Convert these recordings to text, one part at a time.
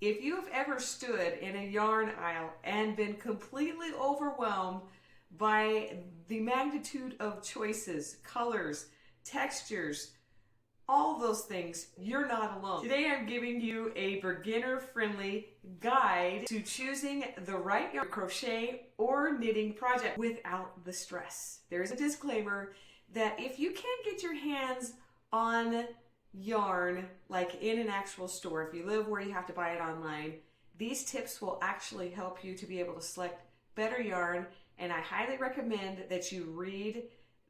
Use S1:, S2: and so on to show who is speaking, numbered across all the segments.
S1: If you have ever stood in a yarn aisle and been completely overwhelmed by the magnitude of choices, colors, textures, all those things, you're not alone. Today I'm giving you a beginner-friendly guide to choosing the right yarn crochet or knitting project without the stress. There's a disclaimer that if you can't get your hands on yarn like in an actual store, if you live where you have to buy it online, these tips will actually help you to be able to select better yarn, and I highly recommend that you read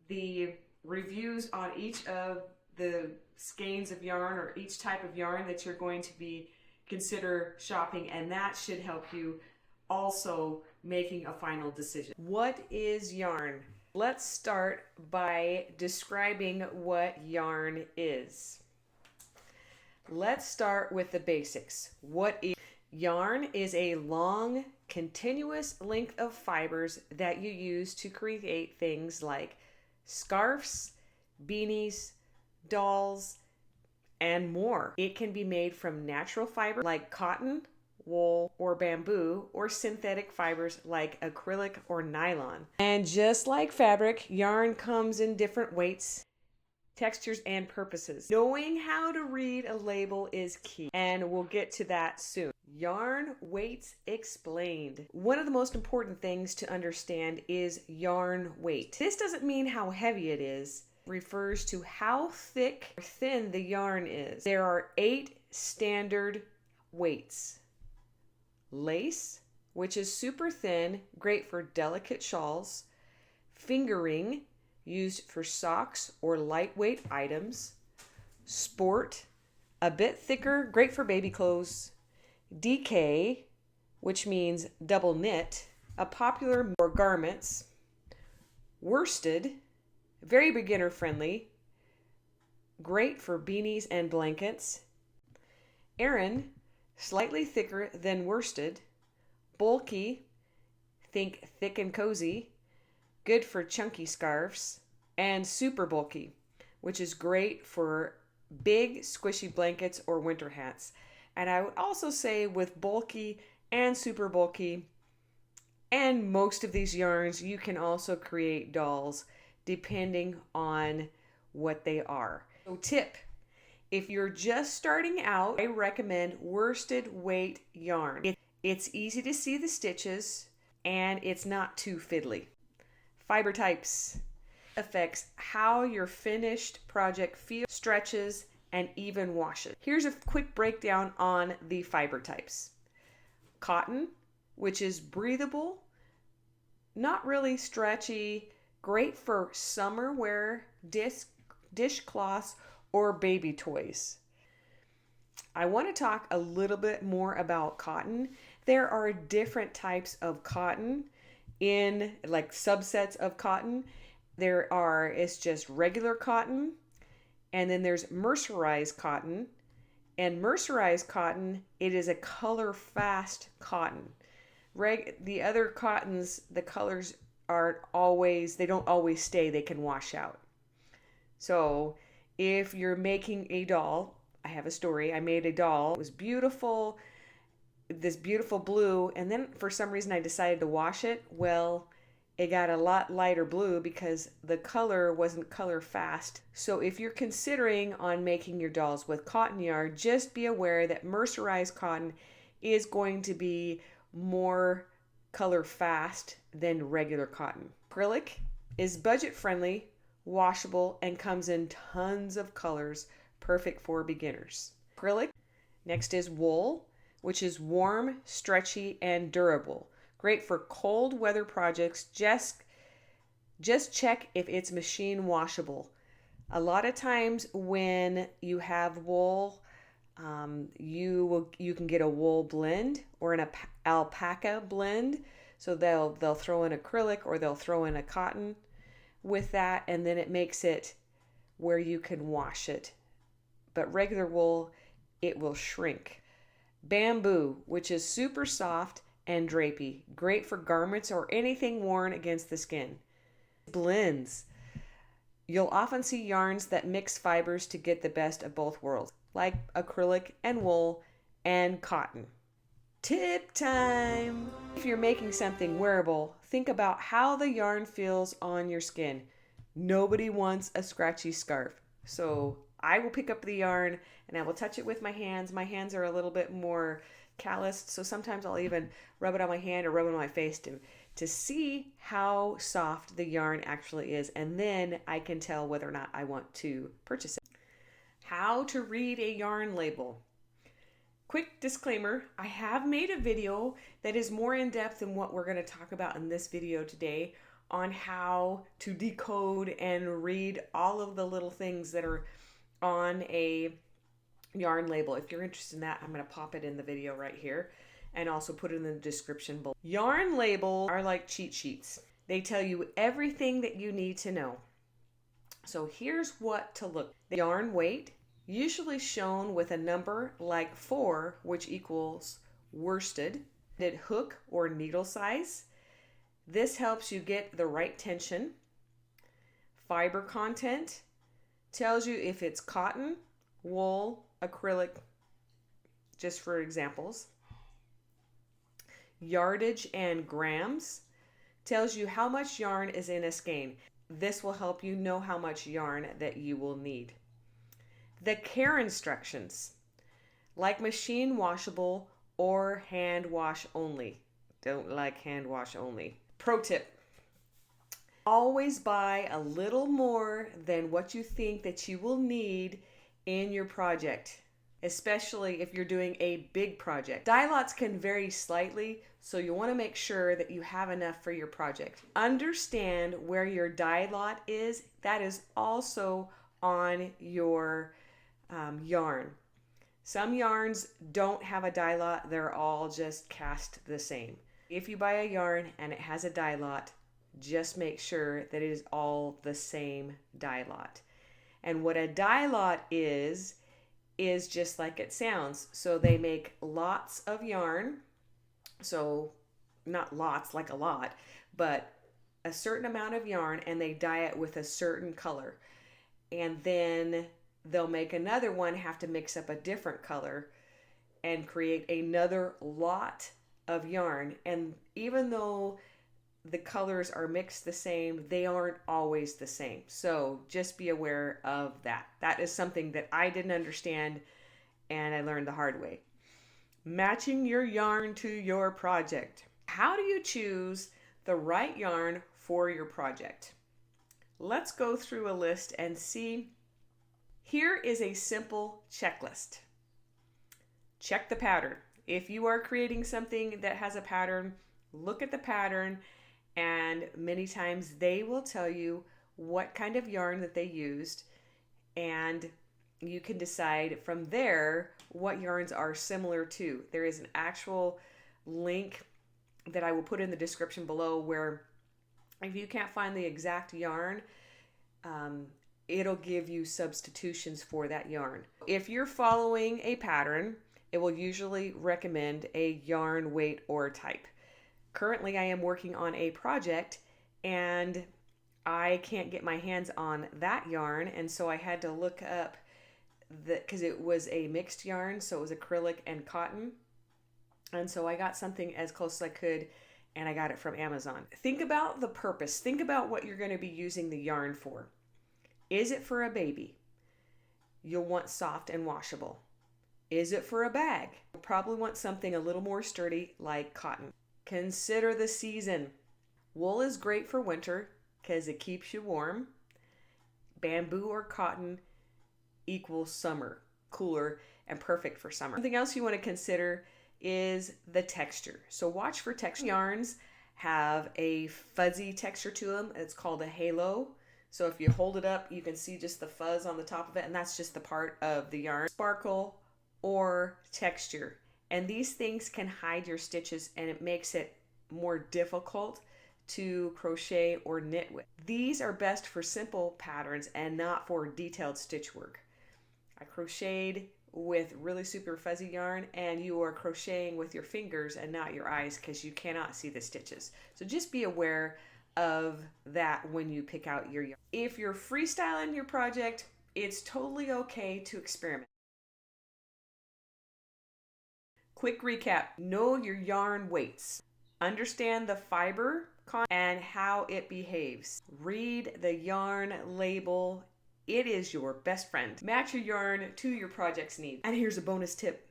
S1: the reviews on each of the skeins of yarn or each type of yarn that you're going to be consider shopping, and that should help you also making a final decision. What is yarn? Let's start by describing what yarn is. Let's start with the basics. What is yarn? Is a long, continuous length of fibers that you use to create things like scarves, beanies, dolls, and more. It can be made from natural fiber like cotton, wool, or bamboo, or synthetic fibers like acrylic or nylon. And just like fabric, yarn comes in different weights, textures, and purposes. Knowing how to read a label is key, and we'll get to that soon. Yarn weights explained. One of the most important things to understand is yarn weight. This doesn't mean how heavy it is. It refers to how thick or thin the yarn is. There are 8 standard weights. Lace, which is super thin, great for delicate shawls. Fingering, used for socks or lightweight items. Sport, a bit thicker, great for baby clothes. DK, which means double knit, a popular for garments. Worsted, very beginner friendly, great for beanies and blankets. Aran, slightly thicker than worsted. Bulky, think thick and cozy, good for chunky scarves. And super bulky, which is great for big squishy blankets or winter hats. And I would also say with bulky and super bulky and most of these yarns, you can also create dolls depending on what they are. So tip, if you're just starting out, I recommend worsted weight yarn. It's easy to see the stitches and it's not too fiddly. Fiber types affects how your finished project feels, stretches, and even washes. Here's a quick breakdown on the fiber types. Cotton, which is breathable, not really stretchy, great for summer wear, dishcloths, or baby toys. I want to talk a little bit more about cotton. There are different types of cotton in like subsets of cotton. It's just regular cotton, and then there's mercerized cotton. And mercerized cotton, it is a color fast cotton. The other cottons, the colors they don't always stay, they can wash out. So if you're making a doll, I have a story. I made a doll. It was beautiful, this beautiful blue, and then for some reason I decided to wash it. Well, it got a lot lighter blue because the color wasn't color fast. So if you're considering on making your dolls with cotton yarn, just be aware that mercerized cotton is going to be more color fast than regular cotton. Acrylic is budget friendly, washable, and comes in tons of colors, perfect for beginners. Acrylic. Next is wool, which is warm, stretchy, and durable. Great for cold weather projects. Just check if it's machine washable. A lot of times when you have wool, you can get a wool blend or an alpaca blend. So they'll throw in acrylic or they'll throw in a cotton with that, and then it makes it where you can wash it. But regular wool, it will shrink. Bamboo, which is super soft and drapey, great for garments or anything worn against the skin. Blends. You'll often see yarns that mix fibers to get the best of both worlds, like acrylic and wool and cotton. Tip time! If you're making something wearable, think about how the yarn feels on your skin. Nobody wants a scratchy scarf. So I will pick up the yarn and I will touch it with my hands. My hands are a little bit more calloused, so sometimes I'll even rub it on my hand or rub it on my face to see how soft the yarn actually is, and then I can tell whether or not I want to purchase it. How to read a yarn label. Quick disclaimer, I have made a video that is more in depth than what we're going to talk about in this video today on how to decode and read all of the little things that are on a yarn label. If you're interested in that, I'm going to pop it in the video right here and also put it in the description below. Yarn labels are like cheat sheets. They tell you everything that you need to know. So here's what to look. The yarn weight, usually shown with a number like 4, which equals worsted. Hook or needle size. This helps you get the right tension. Fiber content tells you if it's cotton, wool, acrylic, just for examples. Yardage and grams tells you how much yarn is in a skein. This will help you know how much yarn that you will need. The care instructions, like machine washable or hand wash only. Don't like hand wash only. Pro tip, always buy a little more than what you think that you will need in your project, especially if you're doing a big project. Dye lots can vary slightly, so you want to make sure that you have enough for your project. Understand where your dye lot is. That is also on your yarn. Some yarns don't have a dye lot. They're all just cast the same. If you buy a yarn and it has a dye lot, just make sure that it is all the same dye lot. And what a dye lot is just like it sounds. So they make lots of yarn. So not lots like a lot, but a certain amount of yarn, and they dye it with a certain color. And then they'll make another one, have to mix up a different color and create another lot of yarn. And even though the colors are mixed the same, they aren't always the same. So just be aware of that. That is something that I didn't understand and I learned the hard way. Matching your yarn to your project. How do you choose the right yarn for your project? Let's go through a list and see. Here is a simple checklist. Check the pattern. If you are creating something that has a pattern, look at the pattern, and many times they will tell you what kind of yarn that they used, and you can decide from there what yarns are similar to. There is an actual link that I will put in the description below where if you can't find the exact yarn, it'll give you substitutions for that yarn. If you're following a pattern, it will usually recommend a yarn weight or type. Currently, I am working on a project and I can't get my hands on that yarn, and so I had to look up because it was a mixed yarn, so it was acrylic and cotton. And so I got something as close as I could, and I got it from Amazon. Think about the purpose. Think about what you're going to be using the yarn for. Is it for a baby? You'll want soft and washable. Is it for a bag? You'll probably want something a little more sturdy like cotton. Consider the season. Wool is great for winter because it keeps you warm. Bamboo or cotton equals summer, cooler and perfect for summer. Something else you want to consider is the texture. So watch for texture. Yarns have a fuzzy texture to them. It's called a halo. So if you hold it up, you can see just the fuzz on the top of it, and that's just the part of the yarn. Sparkle or texture. And these things can hide your stitches, and it makes it more difficult to crochet or knit with. These are best for simple patterns and not for detailed stitch work. I crocheted with really super fuzzy yarn, and you are crocheting with your fingers and not your eyes because you cannot see the stitches. So just be aware of that when you pick out your yarn. If you're freestyling your project, it's totally okay to experiment. Quick recap, know your yarn weights. Understand the fiber and how it behaves. Read the yarn label. It is your best friend. Match your yarn to your project's needs. And here's a bonus tip.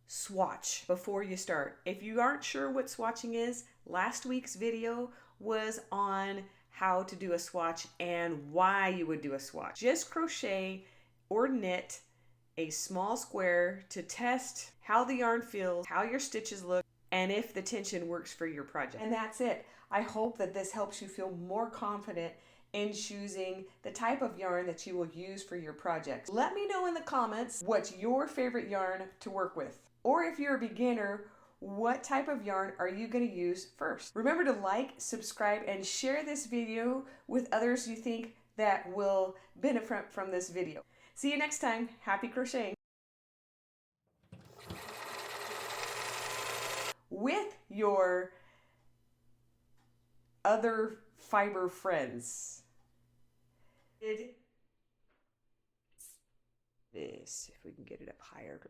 S1: Swatch before you start. If you aren't sure what swatching is, last week's video was on how to do a swatch and why you would do a swatch. Just crochet or knit a small square to test how the yarn feels, how your stitches look, and if the tension works for your project. And that's it. I hope that this helps you feel more confident in choosing the type of yarn that you will use for your project. Let me know in the comments what's your favorite yarn to work with. Or if you're a beginner, what type of yarn are you going to use first? Remember to like, subscribe, and share this video with others you think that will benefit from this video. See you next time. Happy crocheting. With your other fiber friends. This, if we can get it up higher.